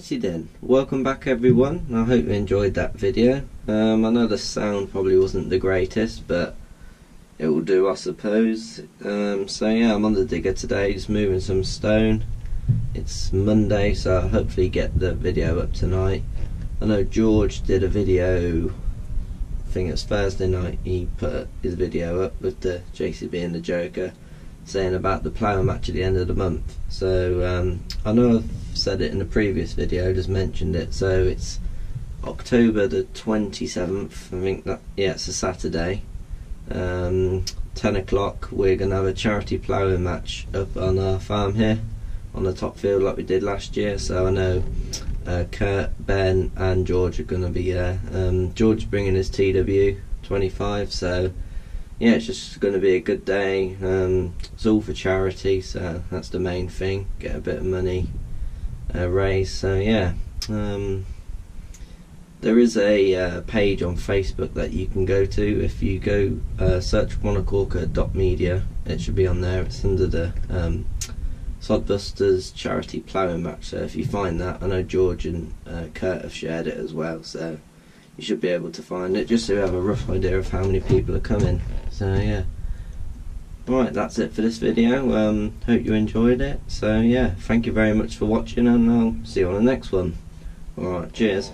Alrighty then, welcome back everyone. I hope you enjoyed that video. I know the sound probably wasn't the greatest, but it will do, I suppose. So yeah, I'm on the digger today, just moving some stone. It's Monday, so I'll hopefully get the video up tonight. I know George did a video, I think it was Thursday night, he put his video up with the JCB and the Joker, saying about the ploughing match at the end of the month. So I know I've said it in a previous video, just mentioned it. So it's October the 27th, I think that, yeah, it's a Saturday. 10 o'clock we're going to have a charity ploughing match up on our farm here on the top field like we did last year. So I know Kurt, Ben and George are going to be there. George's bringing his TW 25, so yeah, it's just going to be a good day. It's all for charity, so that's the main thing, get a bit of money raised. So yeah, there is a page on Facebook that you can go to. If you go search Wanacawker.media, it should be on there. It's under the Sodbusters charity ploughing match, so if you find that, I know George and Kurt have shared it as well, so you should be able to find it, just so you have a rough idea of how many people are coming. So yeah, right, that's it for this video. Hope you enjoyed it. So yeah, thank you very much for watching, and I'll see you on the next one. Alright, cheers.